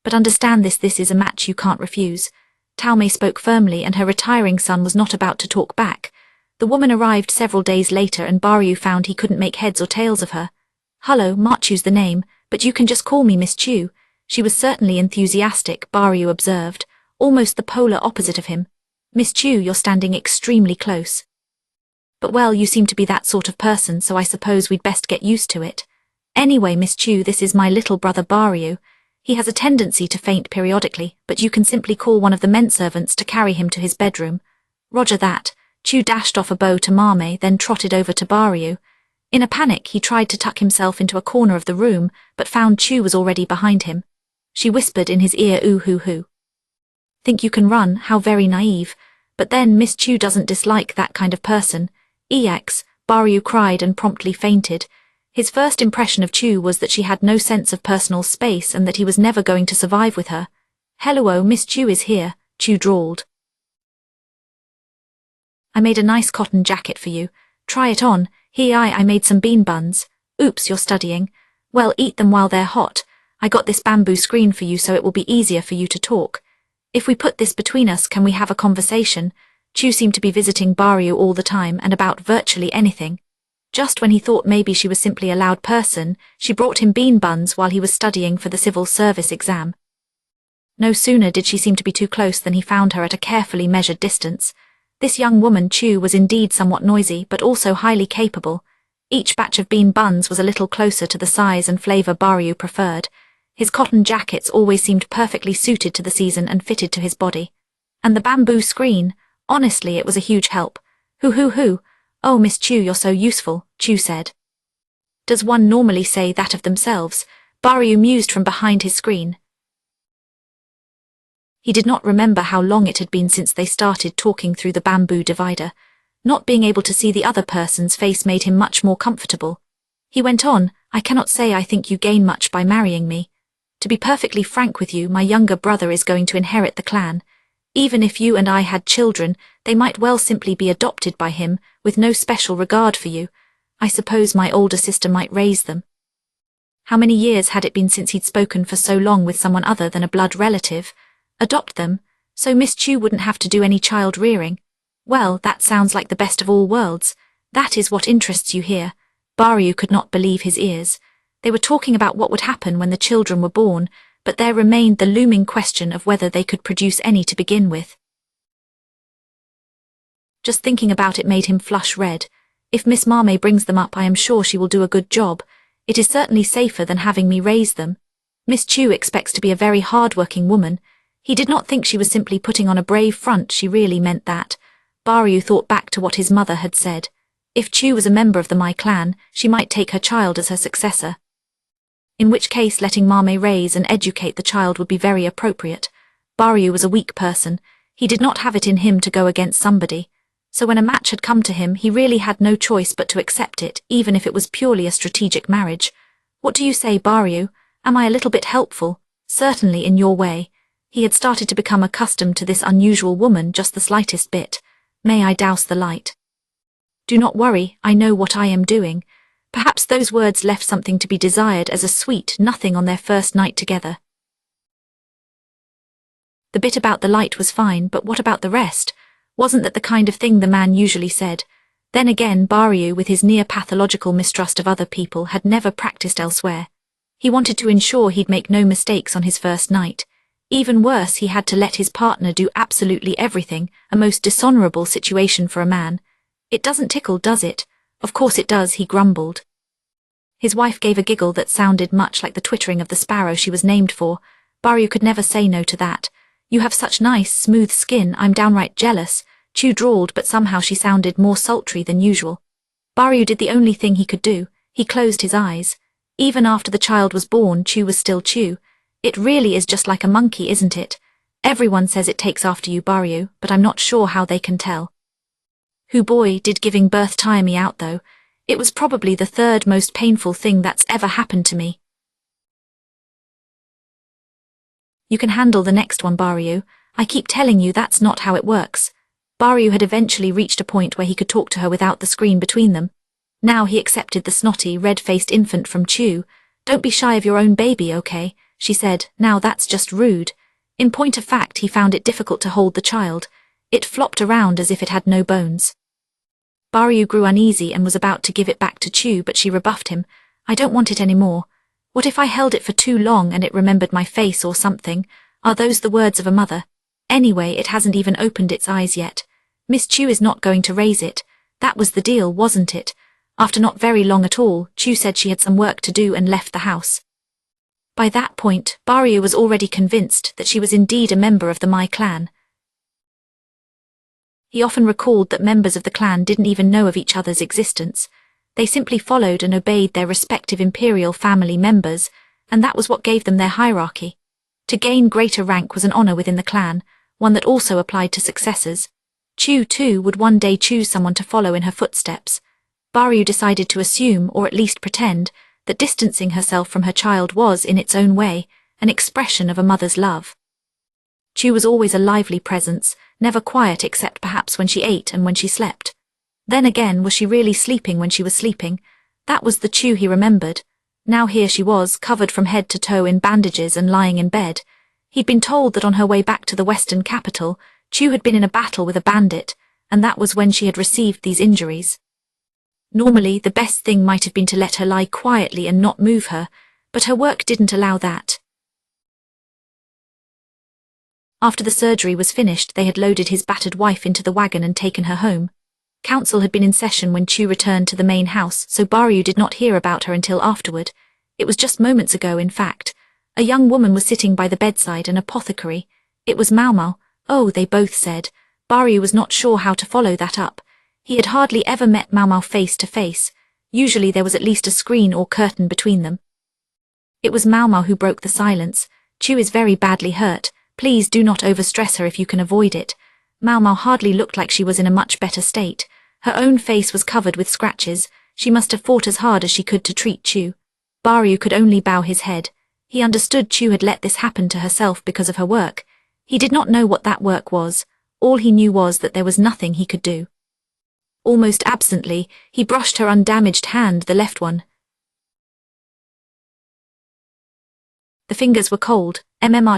But understand this is a match you can't refuse. Taomei spoke firmly, and her retiring son was not about to talk back. The woman arrived several days later, and Baryu found he couldn't make heads or tails of her. Hello, Machu's the name, but you can just call me Miss Chu. She was certainly enthusiastic, Baryu observed, almost the polar opposite of him. Miss Chu, you're standing extremely close. But well, you seem to be that sort of person, so I suppose we'd best get used to it. Anyway, Miss Chu, this is my little brother Baryu. He has a tendency to faint periodically, but you can simply call one of the menservants to carry him to his bedroom. Roger that. Chu dashed off a bow to Maomao, then trotted over to Baryu. In a panic, he tried to tuck himself into a corner of the room, but found Chu was already behind him. She whispered in his ear, "Ooh hoo hoo. Think you can run? How very naive. But then Miss Chu doesn't dislike that kind of person." "Ex," Baryu cried and promptly fainted. His first impression of Chu was that she had no sense of personal space and that he was never going to survive with her. "Hello, Miss Chu is here," Chu drawled. "I made a nice cotton jacket for you. Try it on." I made some bean buns." "Oops, you're studying. Well, eat them while they're hot. I got this bamboo screen for you so it will be easier for you to talk. If we put this between us, can we have a conversation?" Chu seemed to be visiting Baryu all the time and about virtually anything. Just when he thought maybe she was simply a loud person, she brought him bean buns while he was studying for the civil service exam. No sooner did she seem to be too close than he found her at a carefully measured distance. This young woman, Chu, was indeed somewhat noisy, but also highly capable. Each batch of bean buns was a little closer to the size and flavor Baryu preferred. His cotton jackets always seemed perfectly suited to the season and fitted to his body. And the bamboo screen, honestly, it was a huge help. Hoo. "Oh, Miss Chu, you're so useful," Chu said. "Does one normally say that of themselves?" Baryu mused from behind his screen. He did not remember how long it had been since they started talking through the bamboo divider. Not being able to see the other person's face made him much more comfortable. He went on, "I cannot say I think you gain much by marrying me. To be perfectly frank with you, my younger brother is going to inherit the clan. Even if you and I had children, they might well simply be adopted by him, with no special regard for you. I suppose my older sister might raise them." How many years had it been since he'd spoken for so long with someone other than a blood relative? Adopt them, so Miss Chu wouldn't have to do any child rearing. Well, that sounds like the best of all worlds. That is what interests you here. Baryu could not believe his ears. They were talking about what would happen when the children were born, but there remained the looming question of whether they could produce any to begin with. Just thinking about it made him flush red. If Miss Maomao brings them up, I am sure she will do a good job. It is certainly safer than having me raise them. Miss Chu expects to be a very hard-working woman. He did not think she was simply putting on a brave front, she really meant that. Baryu thought back to what his mother had said. If Chu was a member of the Mai clan, she might take her child as her successor. In which case letting Maomao raise and educate the child would be very appropriate. Baryu was a weak person. He did not have it in him to go against somebody. So when a match had come to him, he really had no choice but to accept it, even if it was purely a strategic marriage. "What do you say, Baryu? Am I a little bit helpful?" "Certainly, in your way." He had started to become accustomed to this unusual woman just the slightest bit. "May I douse the light?" "Do not worry, I know what I am doing." Perhaps those words left something to be desired as a sweet nothing on their first night together. The bit about the light was fine, but what about the rest? Wasn't that the kind of thing the man usually said? Then again, Baryu, with his near-pathological mistrust of other people, had never practiced elsewhere. He wanted to ensure he'd make no mistakes on his first night. Even worse, he had to let his partner do absolutely everything, a most dishonorable situation for a man. "It doesn't tickle, does it?" "Of course it does," he grumbled. His wife gave a giggle that sounded much like the twittering of the sparrow she was named for. Baryu could never say no to that. "You have such nice, smooth skin, I'm downright jealous," Chu drawled, but somehow she sounded more sultry than usual. Baryu did the only thing he could do. He closed his eyes. Even after the child was born, Chu was still Chu. It really is just like a monkey, isn't it? Everyone says it takes after you, Baryu, but I'm not sure how they can tell. Hoo boy, did giving birth tire me out though. It was probably the third most painful thing that's ever happened to me. "You can handle the next one, Baryu. I keep telling you that's not how it works." Baryu had eventually reached a point where he could talk to her without the screen between them. Now he accepted the snotty, red-faced infant from Chu. "Don't be shy of your own baby, okay? she said. Now that's just rude. In point of fact, he found it difficult to hold the child. It flopped around as if it had no bones. Baryu grew uneasy and was about to give it back to Chu, but she rebuffed him. I don't want it anymore. What if I held it for too long and it remembered my face or something? Are those the words of a mother? Anyway, it hasn't even opened its eyes yet. Miss Chu is not going to raise it. That was the deal, wasn't it? After not very long at all, Chu said she had some work to do and left the house. By that point, Baryu was already convinced that she was indeed a member of the Mai clan. He often recalled that members of the clan didn't even know of each other's existence. They simply followed and obeyed their respective imperial family members, and that was what gave them their hierarchy. To gain greater rank was an honor within the clan, one that also applied to successors. Chu, too, would one day choose someone to follow in her footsteps. Baryu decided to assume, or at least pretend, that distancing herself from her child was, in its own way, an expression of a mother's love. Chu was always a lively presence, never quiet except perhaps when she ate and when she slept. Then again, was she really sleeping when she was sleeping? That was the Chu he remembered. Now here she was, covered from head to toe in bandages and lying in bed. He'd been told that on her way back to the western capital, Chu had been in a battle with a bandit, and that was when she had received these injuries. Normally, the best thing might have been to let her lie quietly and not move her, but her work didn't allow that. After the surgery was finished, they had loaded his battered wife into the wagon and taken her home. Council had been in session when Chu returned to the main house, so Baryu did not hear about her until afterward. It was just moments ago, in fact. A young woman was sitting by the bedside, an apothecary. It was Maomao. Oh, they both said. Baryu was not sure how to follow that up. He had hardly ever met Maomao face to face. Usually there was at least a screen or curtain between them. It was Maomao who broke the silence. Chu is very badly hurt. Please do not overstress her if you can avoid it. Maomao hardly looked like she was in a much better state. Her own face was covered with scratches. She must have fought as hard as she could to treat Chu. Baryu could only bow his head. He understood Chu had let this happen to herself because of her work. He did not know what that work was. All he knew was that there was nothing he could do. Almost absently, he brushed her undamaged hand, the left one. The fingers were cold.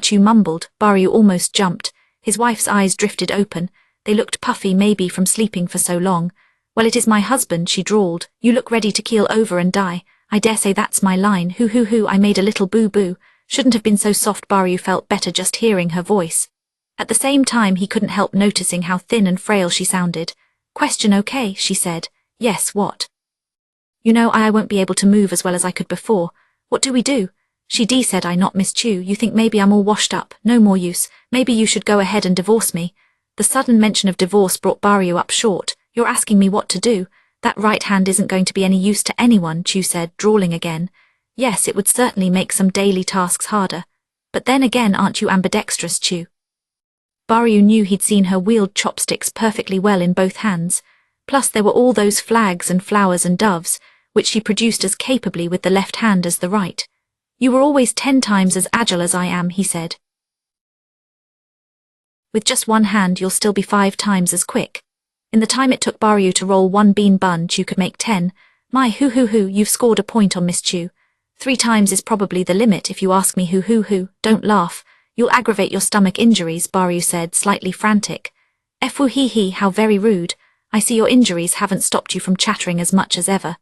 Chu mumbled. Baryu almost jumped. His wife's eyes drifted open. They looked puffy, maybe from sleeping for so long. Well, it is my husband, she drawled. You look ready to keel over and die. I dare say that's my line. Hoo, I made a little boo-boo. Shouldn't have been so soft. Baryu felt better just hearing her voice. At the same time, he couldn't help noticing how thin and frail she sounded. Question okay, she said. Yes, what? You know, I won't be able to move as well as I could before. What do we do? She said. I not Miss Chu. You think maybe I'm all washed up. No more use. Maybe you should go ahead and divorce me. The sudden mention of divorce brought Baryu up short. You're asking me what to do. That right hand isn't going to be any use to anyone, Chu said, drawling again. Yes, it would certainly make some daily tasks harder. But then again, aren't you ambidextrous, Chu? Baryu knew he'd seen her wield chopsticks perfectly well in both hands. Plus there were all those flags and flowers and doves, which she produced as capably with the left hand as the right. You were always 10 times as agile as I am, he said. With just one hand you'll still be 5 times as quick. In the time it took Baryu to roll 1 bean bun, Chu could make 10. My hoo, you've scored a point on Miss Chu. 3 times is probably the limit if you ask me. Hoo, don't laugh. You'll aggravate your stomach injuries, Baryu said, slightly frantic. Fu hee, how very rude. I see your injuries haven't stopped you from chattering as much as ever.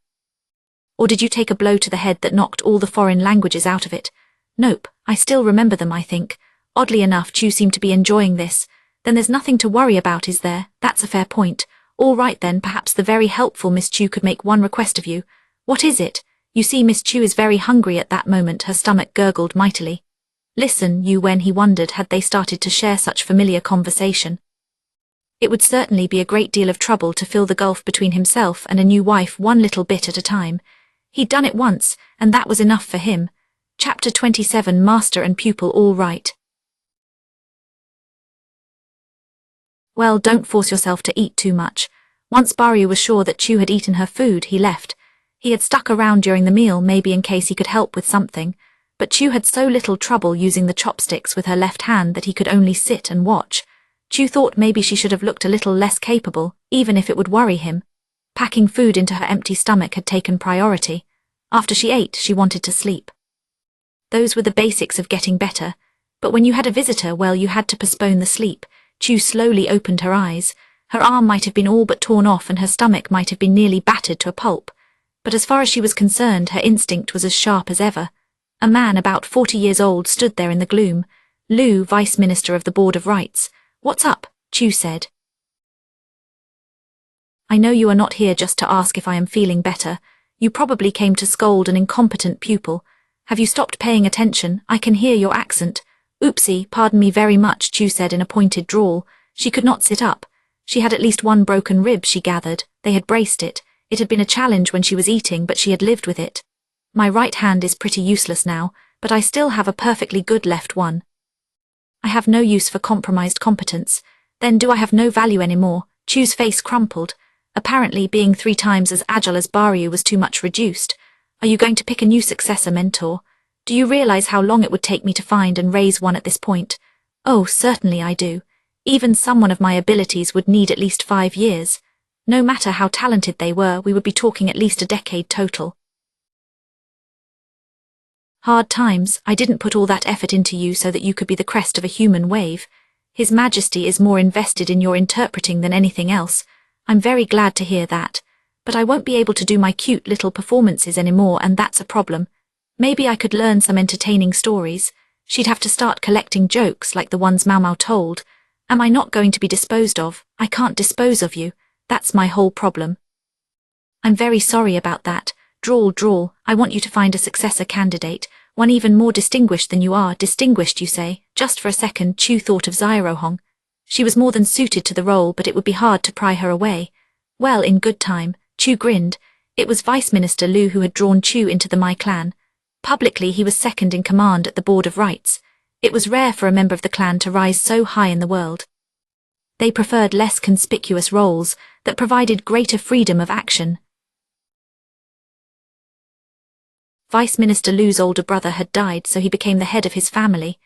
Or did you take a blow to the head that knocked all the foreign languages out of it? Nope, I still remember them, I think. Oddly enough, Chu seemed to be enjoying this. Then there's nothing to worry about, is there? That's a fair point. All right then, perhaps the very helpful Miss Chu could make one request of you. What is it? You see, Miss Chu is very hungry at that moment. Her stomach gurgled mightily. Listen, when he wondered had they started to share such familiar conversation. It would certainly be a great deal of trouble to fill the gulf between himself and a new wife one little bit at a time. He'd done it once, and that was enough for him. Chapter 27. Master and Pupil all right. Well, don't force yourself to eat too much. Once Baryu was sure that Chu had eaten her food, he left. He had stuck around during the meal, maybe in case he could help with something, but Chu had so little trouble using the chopsticks with her left hand that he could only sit and watch. Chu thought maybe she should have looked a little less capable, even if it would worry him. Packing food into her empty stomach had taken priority. After she ate, she wanted to sleep. Those were the basics of getting better. But when you had a visitor, well, you had to postpone the sleep. Chu slowly opened her eyes. Her arm might have been all but torn off and her stomach might have been nearly battered to a pulp. But as far as she was concerned, her instinct was as sharp as ever. A man about 40 years old stood there in the gloom. Lu, Vice Minister of the Board of Rights. "What's up?" Chu said. "I know you are not here just to ask if I am feeling better. You probably came to scold an incompetent pupil. Have you stopped paying attention? I can hear your accent." "Oopsie, pardon me very much," Chu said in a pointed drawl. She could not sit up. She had at least one broken rib, she gathered. They had braced it. It had been a challenge when she was eating, but she had lived with it. "My right hand is pretty useless now, but I still have a perfectly good left one." "I have no use for compromised competence. Then do I have no value anymore?" Chu's face crumpled. Apparently, being 3 times as agile as Baryu was too much reduced. "Are you going to pick a new successor, mentor? Do you realize how long it would take me to find and raise one at this point?" "Oh, certainly I do. Even someone of my abilities would need at least 5 years. No matter how talented they were, we would be talking at least a decade total." "Hard times. I didn't put all that effort into you so that you could be the crest of a human wave. His Majesty is more invested in your interpreting than anything else. I'm very glad to hear that. But I won't be able to do my cute little performances anymore, and that's a problem. Maybe I could learn some entertaining stories. She'd have to start collecting jokes like the ones Maomao told. Am I not going to be disposed of? I can't dispose of you. That's my whole problem." "I'm very sorry about that. Drawl. I want you to find a successor candidate, one even more distinguished than you are." "Distinguished, you say?" Just for a second, Chu thought of Xiaohong. She was more than suited to the role, but it would be hard to pry her away. Well, in good time, Chu grinned. It was Vice Minister Lu who had drawn Chu into the Mai clan. Publicly, he was second in command at the Board of Rights. It was rare for a member of the clan to rise so high in the world. They preferred less conspicuous roles that provided greater freedom of action. Vice Minister Lu's older brother had died, so he became the head of his family.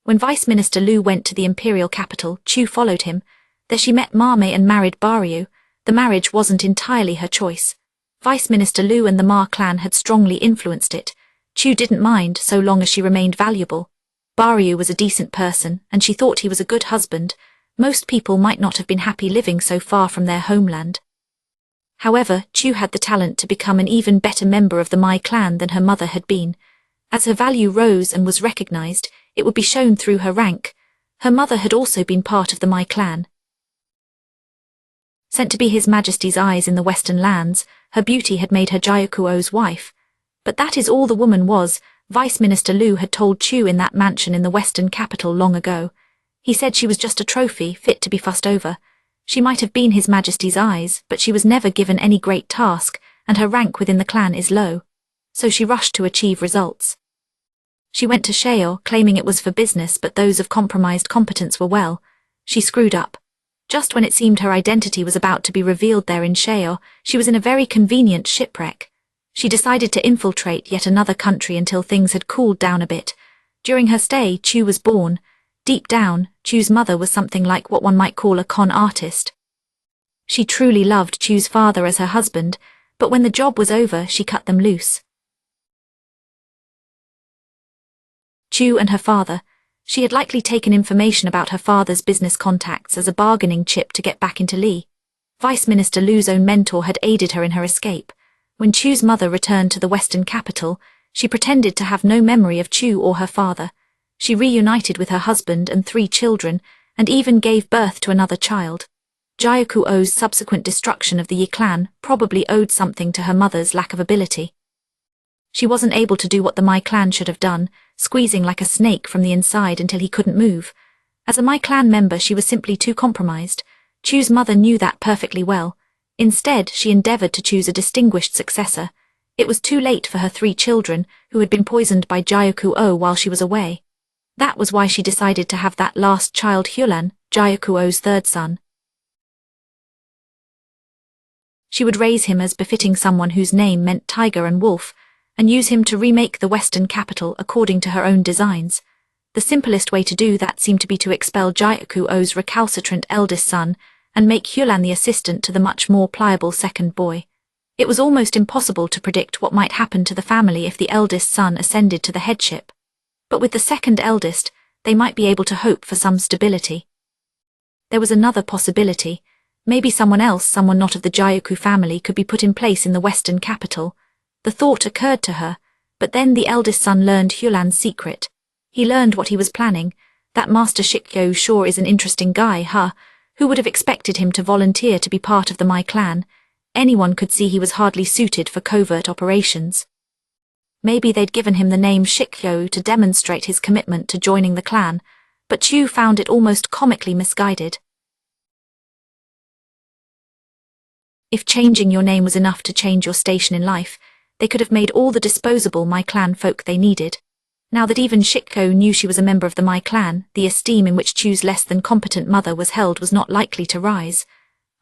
When Vice Minister Lu went to the imperial capital, Chu followed him. There she met Maomao and married Baryu. The marriage wasn't entirely her choice. Vice Minister Lu and the Ma clan had strongly influenced it. Chu didn't mind so long as she remained valuable. Baryu was a decent person, and she thought he was a good husband. Most people might not have been happy living so far from their homeland. However, Chu had the talent to become an even better member of the Mai clan than her mother had been. As her value rose and was recognized, it would be shown through her rank. Her mother had also been part of the Mai clan. Sent to be His Majesty's eyes in the Western lands, her beauty had made her Jiakuo's wife. But that is all the woman was. Vice Minister Lu had told Chu in that mansion in the Western capital long ago. He said she was just a trophy, fit to be fussed over. She might have been His Majesty's eyes, but she was never given any great task, and her rank within the clan is low. So she rushed to achieve results. She went to Sheo, claiming it was for business, but those of compromised competence were well. She screwed up. Just when it seemed her identity was about to be revealed there in Sheo, she was in a very convenient shipwreck. She decided to infiltrate yet another country until things had cooled down a bit. During her stay, Chu was born. Deep down, Chu's mother was something like what one might call a con artist. She truly loved Chu's father as her husband, but when the job was over, she cut them loose. Chu and her father. She had likely taken information about her father's business contacts as a bargaining chip to get back into Li. Vice Minister Lu's own mentor had aided her in her escape. When Chu's mother returned to the Western capital, she pretended to have no memory of Chu or her father. She reunited with her husband and 3 children, and even gave birth to another child. Jiakuo's subsequent destruction of the Yi clan probably owed something to her mother's lack of ability. She wasn't able to do what the Mai clan should have done, squeezing like a snake from the inside until he couldn't move. As a Mai clan member, she was simply too compromised. Chu's mother knew that perfectly well. Instead, she endeavored to choose a distinguished successor. It was too late for her 3 children, who had been poisoned by Jiakuo while she was away. That was why she decided to have that last child Hulan, Jiakuo's 3rd son. She would raise him as befitting someone whose name meant tiger and wolf, and use him to remake the Western capital according to her own designs. The simplest way to do that seemed to be to expel Jiakuo's recalcitrant eldest son and make Hulan the assistant to the much more pliable second boy. It was almost impossible to predict what might happen to the family if the eldest son ascended to the headship. But with the second eldest, they might be able to hope for some stability. There was another possibility. Maybe someone not of the Gyuku family, could be put in place in the western capital. The thought occurred to her, but then the eldest son learned Hulan's secret. He learned what he was planning. That Master Shikyo sure is an interesting guy, huh? Who would have expected him to volunteer to be part of the Mai clan? Anyone could see he was hardly suited for covert operations. Maybe they'd given him the name Shikyo to demonstrate his commitment to joining the clan, but Chu found it almost comically misguided. If changing your name was enough to change your station in life, they could have made all the disposable Mai clan folk they needed. Now that even Shikyo knew she was a member of the Mai clan, the esteem in which Chu's less than competent mother was held was not likely to rise.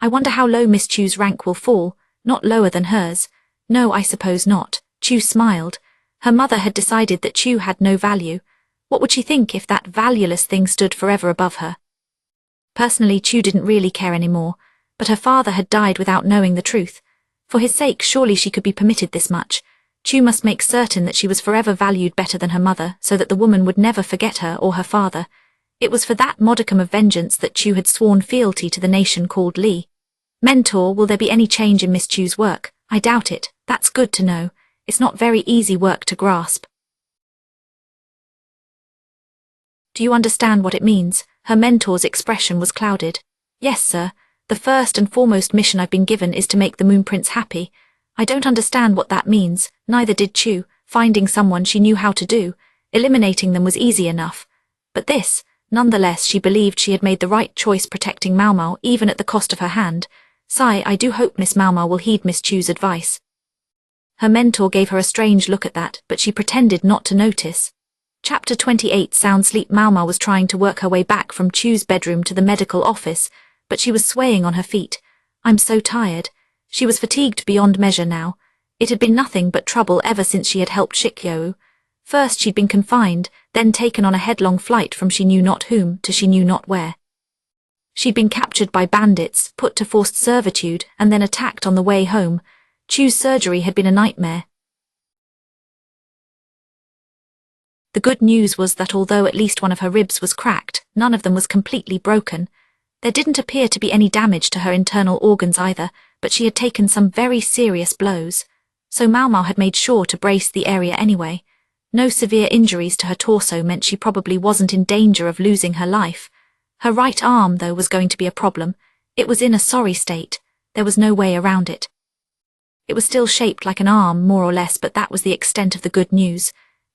I wonder how low Miss Chu's rank will fall. Not lower than hers. No, I suppose not. Chu smiled. Her mother had decided that Chu had no value. What would she think if that valueless thing stood forever above her? Personally, Chu didn't really care anymore, but her father had died without knowing the truth. For his sake, surely she could be permitted this much. Chu must make certain that she was forever valued better than her mother, so that the woman would never forget her or her father. It was for that modicum of vengeance that Chu had sworn fealty to the nation called Li. Mentor, will there be any change in Miss Chu's work? I doubt it. That's good to know. It's not very easy work to grasp. Do you understand what it means? Her mentor's expression was clouded. Yes, sir. The first and foremost mission I've been given is to make the Moon Prince happy. I don't understand what that means, neither did Chu. Finding someone she knew how to do, eliminating them was easy enough. But this, nonetheless, she believed she had made the right choice protecting Maomao even at the cost of her hand. Sigh, I do hope Miss Maomao will heed Miss Chu's advice. Her mentor gave her a strange look at that, but she pretended not to notice. Chapter 28 Sound Sleep. Maomao was trying to work her way back from Chu's bedroom to the medical office, but she was swaying on her feet. I'm so tired. She was fatigued beyond measure now. It had been nothing but trouble ever since she had helped Shikyo. First she'd been confined, then taken on a headlong flight from she knew not whom to she knew not where. She'd been captured by bandits, put to forced servitude, and then attacked on the way home. Chu's surgery had been a nightmare. The good news was that although at least one of her ribs was cracked, none of them was completely broken. There didn't appear to be any damage to her internal organs either, but she had taken some very serious blows. So Maomao had made sure to brace the area anyway. No severe injuries to her torso meant she probably wasn't in danger of losing her life. Her right arm, though, was going to be a problem. It was in a sorry state. There was no way around it. It was still shaped like an arm, more or less, but that was the extent of the good news.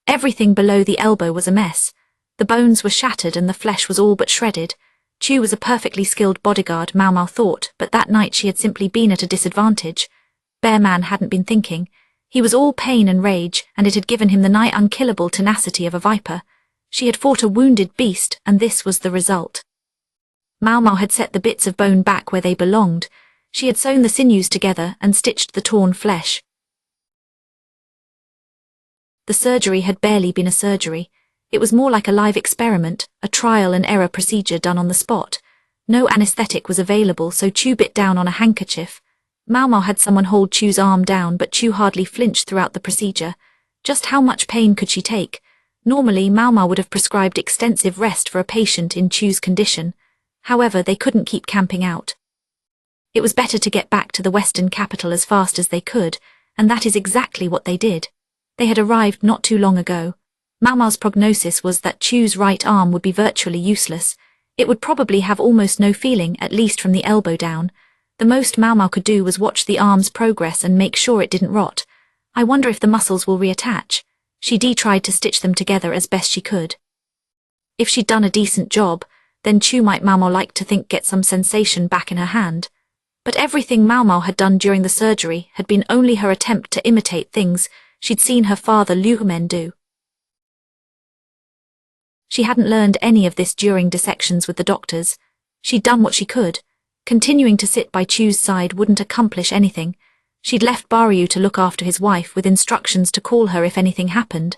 Everything below the elbow was a mess. The bones were shattered and the flesh was all but shredded. Chu was a perfectly skilled bodyguard, Maomao thought, but that night she had simply been at a disadvantage. Bearman hadn't been thinking. He was all pain and rage, and it had given him the nigh unkillable tenacity of a viper. She had fought a wounded beast, and this was the result. Maomao had set the bits of bone back where they belonged. She had sewn the sinews together and stitched the torn flesh. The surgery had barely been a surgery. It was more like a live experiment, a trial and error procedure done on the spot. No anesthetic was available, so Chu bit down on a handkerchief. Maomao had someone hold Chu's arm down, but Chu hardly flinched throughout the procedure. Just how much pain could she take? Normally, Maomao would have prescribed extensive rest for a patient in Chu's condition. However, they couldn't keep camping out. It was better to get back to the western capital as fast as they could, and that is exactly what they did. They had arrived not too long ago. Maomao's prognosis was that Chu's right arm would be virtually useless. It would probably have almost no feeling, at least from the elbow down. The most Maomao could do was watch the arm's progress and make sure it didn't rot. I wonder if the muscles will reattach. She tried to stitch them together as best she could. If she'd done a decent job, then Chu might, Maomao liked to think, get some sensation back in her hand. But everything Maomao had done during the surgery had been only her attempt to imitate things she'd seen her father Liu Men do. She hadn't learned any of this during dissections with the doctors. She'd done what she could. Continuing to sit by Chu's side wouldn't accomplish anything. She'd left Baryu to look after his wife with instructions to call her if anything happened.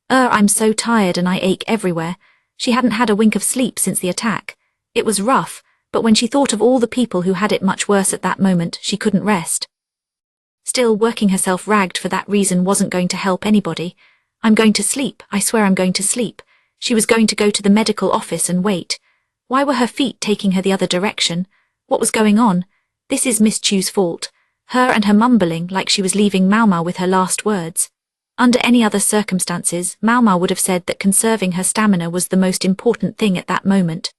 I'm so tired and I ache everywhere. She hadn't had a wink of sleep since the attack. It was rough, but when she thought of all the people who had it much worse at that moment, she couldn't rest. Still, working herself ragged for that reason wasn't going to help anybody. I'm going to sleep, I swear I'm going to sleep. She was going to go to the medical office and wait. Why were her feet taking her the other direction? What was going on? This is Miss Chu's fault. Her and her mumbling like she was leaving Maomao with her last words. Under any other circumstances, Maomao would have said that conserving her stamina was the most important thing at that moment.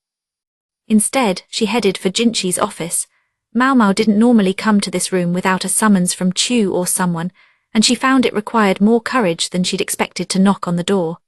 Instead, she headed for Jinchi's office. Maomao didn't normally come to this room without a summons from Chu or someone, and she found it required more courage than she'd expected to knock on the door.